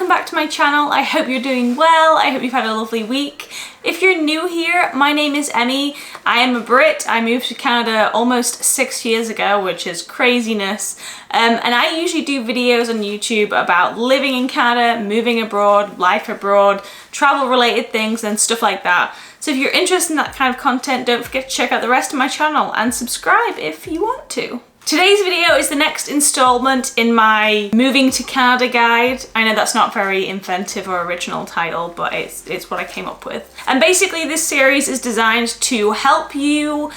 welcome back to my channel. I hope you're doing well. I hope you've had a lovely week. If you're new here, my name is Emme. I am a Brit. I moved to Canada almost 6 years ago, which is craziness. And I usually do videos on YouTube about living in Canada, moving abroad, life abroad, travel related things and stuff like that. So if you're interested in that kind of content, don't forget to check out the rest of my channel and subscribe if you want to. Today's video is the next installment in my moving to Canada guide. I know that's not very inventive or original title, but it's what I came up with. And basically this series is designed to help you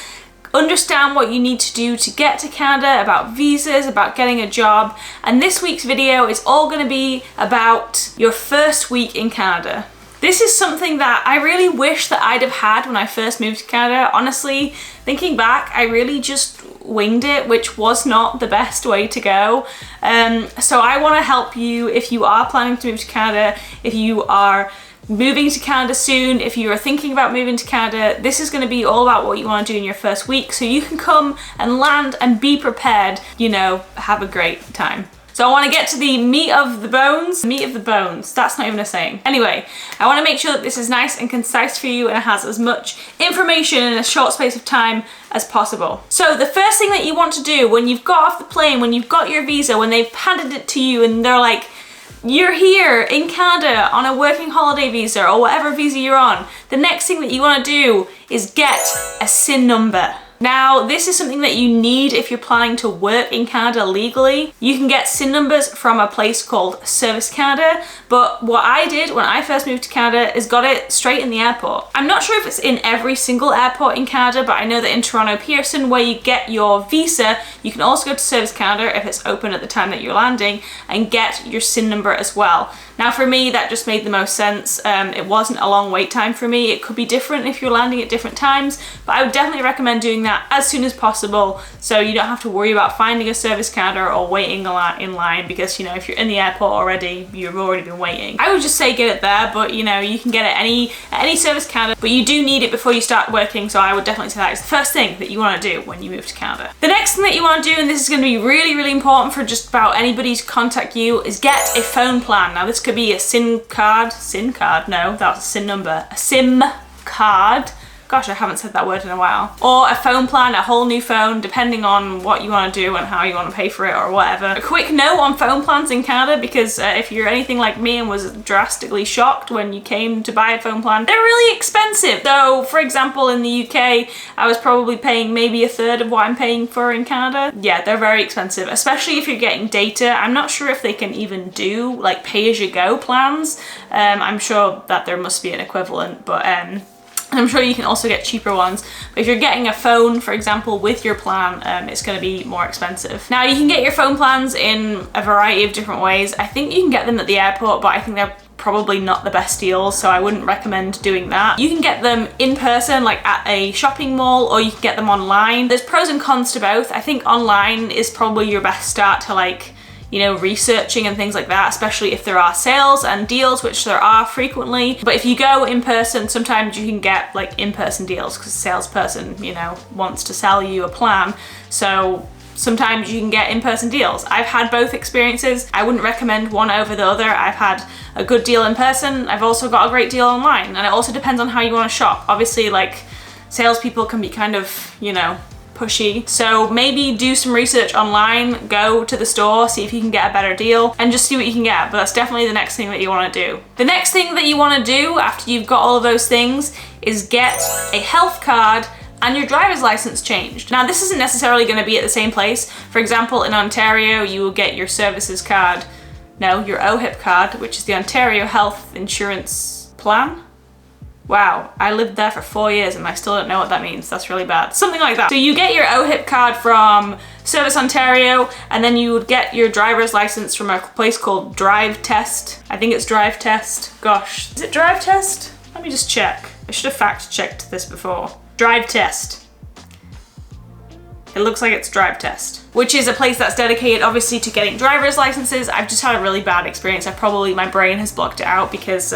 understand what you need to do to get to Canada, about visas, about getting a job. And this week's video is all going to be about your first week in Canada. This is something that I really wish that I'd have had when I first moved to Canada. Honestly, thinking back, I really just winged it, which was not the best way to go. So I want to help you if you are planning to move to Canada, if you are moving to Canada soon, if you are thinking about moving to Canada. This is going to be all about what you want to do in your first week so you can come and land and be prepared, you know, have a great time. So I want to get to the meat of the bones. Meat of the bones, that's not even a saying. Anyway, I want to make sure that this is nice and concise for you and it has as much information in a short space of time as possible. So the first thing that you want to do when you've got off the plane, when you've got your visa, when they've handed it to you and they're like, you're here in Canada on a working holiday visa or whatever visa you're on, the next thing that you want to do is get a SIN number. Now, this is something that you need if you're planning to work in Canada legally. You can get SIN numbers from a place called Service Canada, but what I did when I first moved to Canada is got it straight in the airport. I'm not sure if it's in every single airport in Canada, but I know that in Toronto Pearson, where you get your visa, you can also go to Service Canada if it's open at the time that you're landing and get your SIN number as well. Now for me, that just made the most sense. It wasn't a long wait time for me. It could be different if you're landing at different times, but I would definitely recommend doing that as soon as possible so you don't have to worry about finding a Service Canada or waiting a lot in line, because, you know, if you're in the airport already, you've already been waiting. I would just say get it there, but you know, you can get it at any Service Canada, but you do need it before you start working, so I would definitely say that is the first thing that you want to do when you move to Canada. The next thing that you want to do, and this is going to be really, really important for just about anybody to contact you, is get a phone plan. Now this could be a SIM card, no, that was a SIN number, a SIM card. Gosh, I haven't said that word in a while. Or a phone plan, a whole new phone, depending on what you want to do and how you want to pay for it or whatever. A quick note on phone plans in Canada, because if you're anything like me and was drastically shocked when you came to buy a phone plan, they're really expensive. So, for example, in the UK, I was probably paying maybe a third of what I'm paying for in Canada. Yeah, they're very expensive, especially if you're getting data. I'm not sure if they can even do like pay-as-you-go plans. I'm sure that there must be an equivalent, but I'm sure you can also get cheaper ones, but if you're getting a phone, for example, with your plan, it's going to be more expensive. Now, you can get your phone plans in a variety of different ways. I think you can get them at the airport, but I think they're probably not the best deals, so I wouldn't recommend doing that. You can get them in person, like at a shopping mall, or you can get them online. There's pros and cons to both. I think online is probably your best start to, like, you know, researching and things like that, especially if there are sales and deals, which there are frequently. But if you go in person, sometimes you can get like in-person deals because the salesperson, you know, wants to sell you a plan. So sometimes you can get in-person deals. I've had both experiences. I wouldn't recommend one over the other. I've had a good deal in person. I've also got a great deal online, and it also depends on how you want to shop. Obviously, like, salespeople can be kind of, you know, pushy. So maybe do some research online, go to the store, see if you can get a better deal, and just see what you can get. But that's definitely the next thing that you want to do. The next thing that you want to do after you've got all of those things is get a health card and your driver's license changed. Now, this isn't necessarily going to be at the same place. For example, in Ontario, you will get your services card, no, your OHIP card, which is the Ontario Health Insurance Plan. Wow, I lived there for 4 years and I still don't know what that means. That's really bad. Something like that. So you get your OHIP card from Service Ontario, and then you would get your driver's license from a place called Drive Test. I think it's Drive Test. Gosh, is it Drive Test? Let me just check. I should have fact checked this before. Drive Test. It looks like it's Drive Test. which is a place that's dedicated obviously to getting driver's licenses. I've just had a really bad experience. My brain has blocked it out because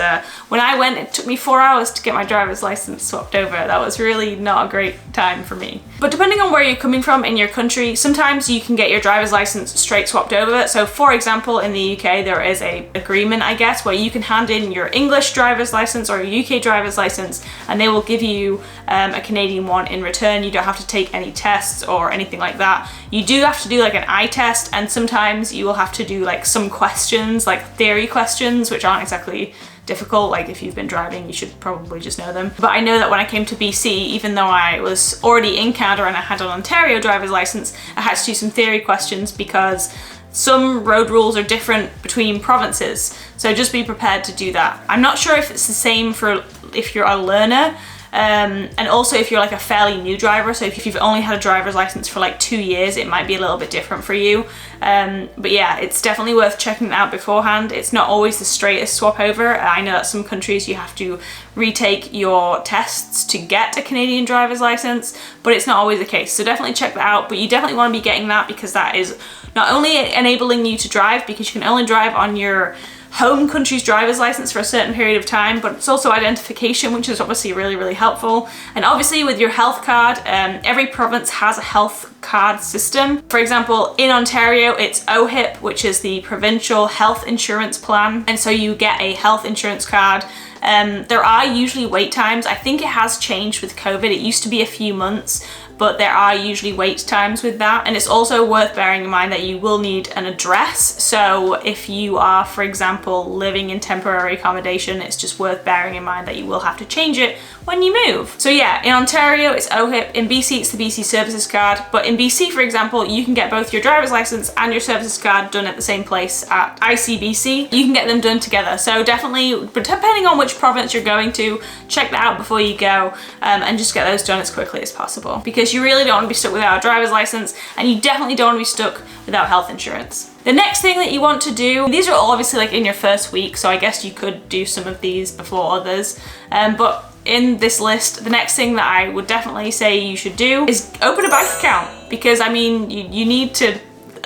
when I went, it took me 4 hours to get my driver's license swapped over. That was really not a great time for me. But depending on where you're coming from in your country, sometimes you can get your driver's license straight swapped over. So for example, in the UK, there is a agreement, I guess, where you can hand in your English driver's license or a UK driver's license, and they will give you a Canadian one in return. You don't have to take any tests or anything like that. You do have to do like an eye test, and sometimes you will have to do like some questions, like theory questions, which aren't exactly difficult. Like if you've been driving, you should probably just know them. But I know that when I came to BC, even though I was already in Canada and I had an Ontario driver's license, I had to do some theory questions because some road rules are different between provinces. So just be prepared to do that. I'm not sure if it's the same for if you're a learner. And also if you're like a fairly new driver, so if you've only had a driver's license for like 2 years, it might be a little bit different for you. But yeah, it's definitely worth checking it out beforehand. It's not always the straightest swap over. I know that some countries you have to retake your tests to get a Canadian driver's license, but it's not always the case. So definitely check that out, but you definitely want to be getting that because that is not only enabling you to drive, because you can only drive on your home country's driver's license for a certain period of time, but it's also identification, which is obviously really, really helpful. And obviously with your health card, every province has a health card system. For example, in Ontario, it's OHIP, which is the Provincial Health Insurance Plan. And so you get a health insurance card. There are usually wait times. I think it has changed with COVID. It used to be a few months, but there are usually wait times with that. And it's also worth bearing in mind that you will need an address. So if you are, for example, living in temporary accommodation, it's just worth bearing in mind that you will have to change it when you move. So yeah, in Ontario, it's OHIP. In BC, it's the BC Services Card. But in BC, for example, you can get both your driver's license and your services card done at the same place at ICBC. You can get them done together. So definitely, but depending on which province you're going to, check that out before you go, and just get those done as quickly as possible, because you really don't want to be stuck without a driver's license, and you definitely don't want to be stuck without health insurance. The next thing that you want to do, these are all obviously like in your first week, so I guess you could do some of these before others, but in this list, the next thing that I would definitely say you should do is open a bank account, because I mean, you need to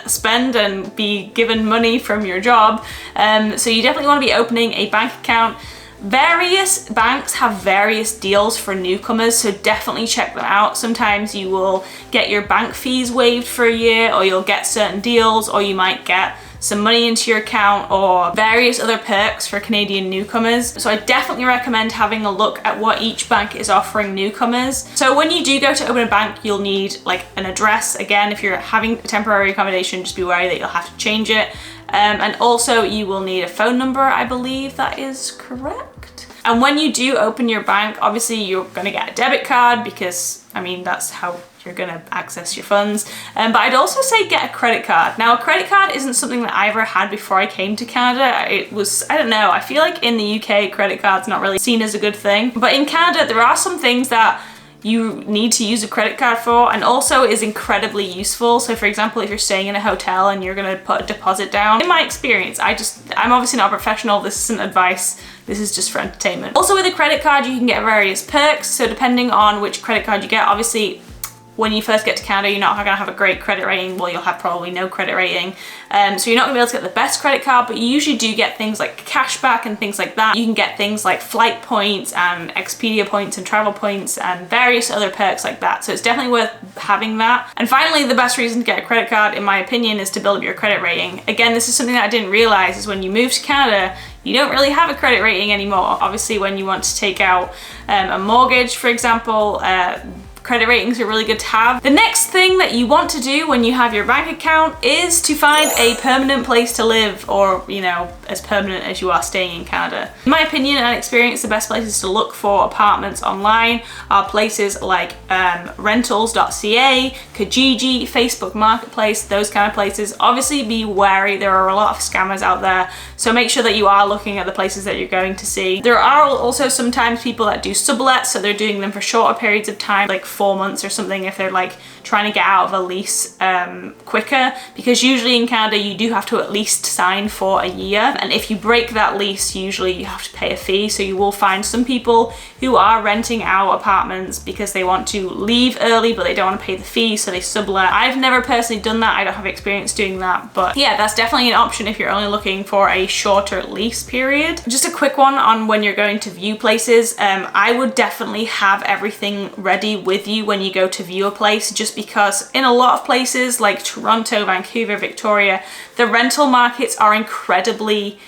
spend and be given money from your job, so you definitely want to be opening a bank account. Various banks have various deals for newcomers, so definitely check them out. Sometimes you will get your bank fees waived for a year, or you'll get certain deals, or you might get some money into your account, or various other perks for Canadian newcomers. So I definitely recommend having a look at what each bank is offering newcomers. So when you do go to open a bank, you'll need like an address. Again, if you're having a temporary accommodation, just be wary that you'll have to change it. And also you will need a phone number, I believe that is correct. And when you do open your bank, obviously you're gonna get a debit card, because I mean, that's how you're gonna access your funds. But I'd also say get a credit card. Now, a credit card isn't something that I ever had before I came to Canada. It was, I don't know, I feel like in the UK, credit card's not really seen as a good thing. But in Canada, there are some things that you need to use a credit card for, and also is incredibly useful. So for example, if you're staying in a hotel and you're gonna put a deposit down, in my experience, I'm obviously not a professional, this isn't advice, this is just for entertainment. Also with a credit card, you can get various perks. So depending on which credit card you get, obviously when you first get to Canada, you're not gonna have a great credit rating. Well, you'll have probably no credit rating. So you're not gonna be able to get the best credit card, but you usually do get things like cashback and things like that. You can get things like flight points and Expedia points and travel points and various other perks like that. So it's definitely worth having that. And finally, the best reason to get a credit card, in my opinion, is to build up your credit rating. Again, this is something that I didn't realize, is when you move to Canada, you don't really have a credit rating anymore. Obviously, when you want to take out a mortgage, for example, credit ratings are really good to have. The next thing that you want to do when you have your bank account is to find a permanent place to live, or, you know, as permanent as you are staying in Canada. In my opinion and experience, the best places to look for apartments online are places like rentals.ca, Kijiji, Facebook Marketplace, those kind of places. Obviously be wary, there are a lot of scammers out there, so make sure that you are looking at the places that you're going to see. There are also sometimes people that do sublets, so they're doing them for shorter periods of time, like 4 months or something if they're like trying to get out of a lease quicker, because usually in Canada you do have to at least sign for a year, and if you break that lease usually you have to pay a fee. So you will find some people who are renting out apartments because they want to leave early but they don't want to pay the fee, so they sublet. I've never personally done that, I don't have experience doing that, but yeah, that's definitely an option if you're only looking for a shorter lease period. Just a quick one on when you're going to view places. I would definitely have everything ready with you when you go to view a place, just because in a lot of places like Toronto, Vancouver, Victoria, the rental markets are incredibly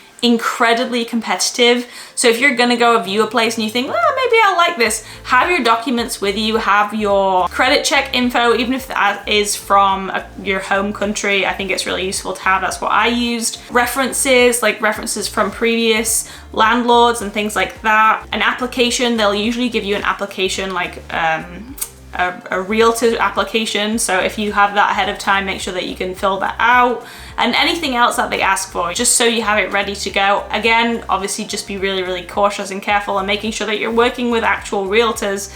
competitive. So if you're gonna go view a place and you think, well, maybe I like this, have your documents with you, have your credit check info, even if that is from your home country. I think it's really useful to have. That's what I used. References, like references from previous landlords and things like that. An application, they'll usually give you an application like a realtor application, so if you have that ahead of time, make sure that you can fill that out, and anything else that they ask for, just so you have it ready to go. Again, obviously just be really cautious and careful, and making sure that you're working with actual realtors,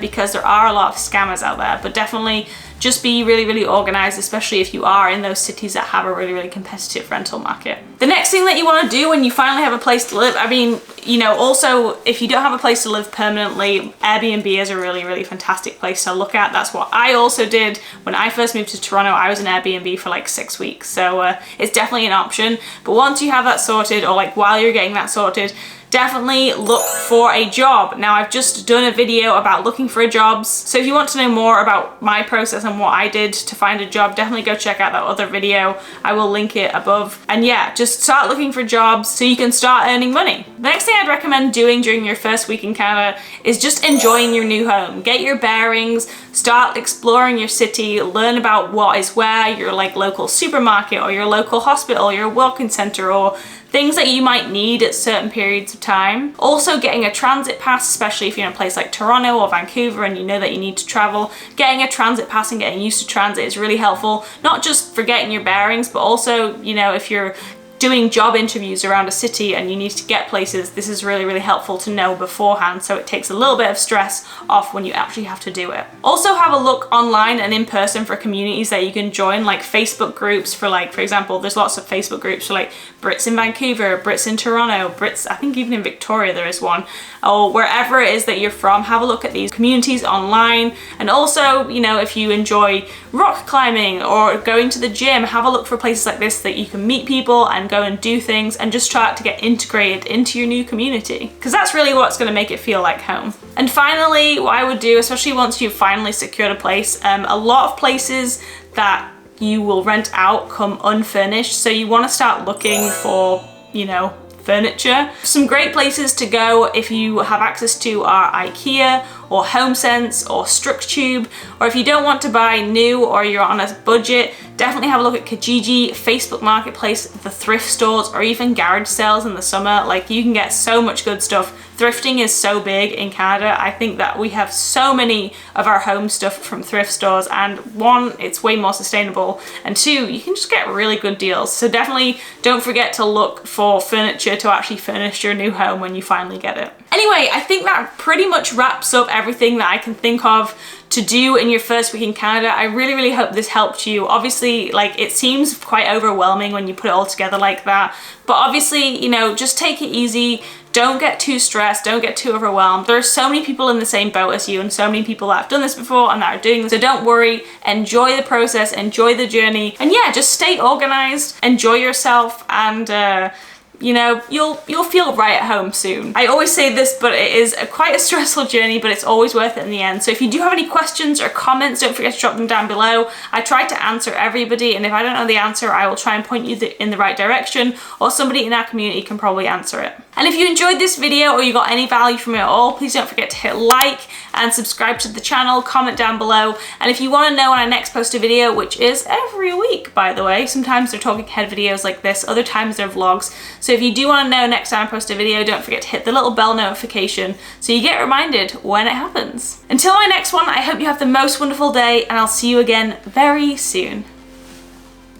because there are a lot of scammers out there. But definitely just be really organized, especially if you are in those cities that have a really competitive rental market. The next thing that you want to do when you finally have a place to live, I mean, you know, also if you don't have a place to live permanently, Airbnb is a really fantastic place to look at. That's what I also did when I first moved to Toronto. I was in Airbnb for like 6 weeks, so it's definitely an option. But once you have that sorted, or like while you're getting that sorted, definitely look for a job. Now, I've just done a video about looking for jobs, so if you want to know more about my process and what I did to find a job, definitely go check out that other video. I will link it above. And yeah, just start looking for jobs so you can start earning money. The next thing I'd recommend doing during your first week in Canada is just enjoying your new home. Get your bearings, start exploring your city, learn about what is where, your like local supermarket or your local hospital, your walk-in center, or things that you might need at certain periods of time. Also, getting a transit pass, especially if you're in a place like Toronto or Vancouver and you know that you need to travel, getting a transit pass and getting used to transit is really helpful, not just for getting your bearings, but also, you know, if you're doing job interviews around a city and you need to get places, this is really helpful to know beforehand, so it takes a little bit of stress off when you actually have to do it. Also, have a look online and in person for communities that you can join, like Facebook groups for, like, for example, there's lots of Facebook groups for like Brits in Vancouver, Brits in Toronto, Brits, I think even in Victoria there is one, or wherever it is that you're from. Have a look at these communities online. And also, you know, if you enjoy rock climbing or going to the gym, have a look for places like this that you can meet people and go and do things and just try to get integrated into your new community, because that's really what's going to make it feel like home. And finally, what I would do, especially once you've finally secured a place, a lot of places that you will rent out come unfurnished, so you want to start looking for, you know, furniture. Some great places to go if you have access to are IKEA or HomeSense or Structube, or if you don't want to buy new or you're on a budget, definitely have a look at Kijiji, Facebook Marketplace, the thrift stores, or even garage sales in the summer. Like, you can get so much good stuff. Thrifting is so big in Canada. I think that we have so many of our home stuff from thrift stores, and one, it's way more sustainable, and two, you can just get really good deals. So definitely don't forget to look for furniture to actually furnish your new home when you finally get it. Anyway, I think that pretty much wraps up everything that I can think of to do in your first week in Canada. I really hope this helped you. Obviously, like, it seems quite overwhelming when you put it all together like that, but obviously, you know, just take it easy. Don't get too stressed, don't get too overwhelmed. There are so many people in the same boat as you and so many people that have done this before and that are doing this, so don't worry, enjoy the process, enjoy the journey, and yeah, just stay organized, enjoy yourself, and you know, you'll feel right at home soon. I always say this, but it is quite a stressful journey, but it's always worth it in the end. So if you do have any questions or comments, don't forget to drop them down below. I try to answer everybody, and if I don't know the answer, I will try and point you in the right direction, or somebody in our community can probably answer it. And if you enjoyed this video or you got any value from it at all, please don't forget to hit like and subscribe to the channel, comment down below. And if you want to know when I next post a video, which is every week, by the way, sometimes they're talking head videos like this, other times they're vlogs. So if you do want to know next time I post a video, don't forget to hit the little bell notification so you get reminded when it happens. Until my next one, I hope you have the most wonderful day, and I'll see you again very soon.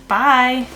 Bye.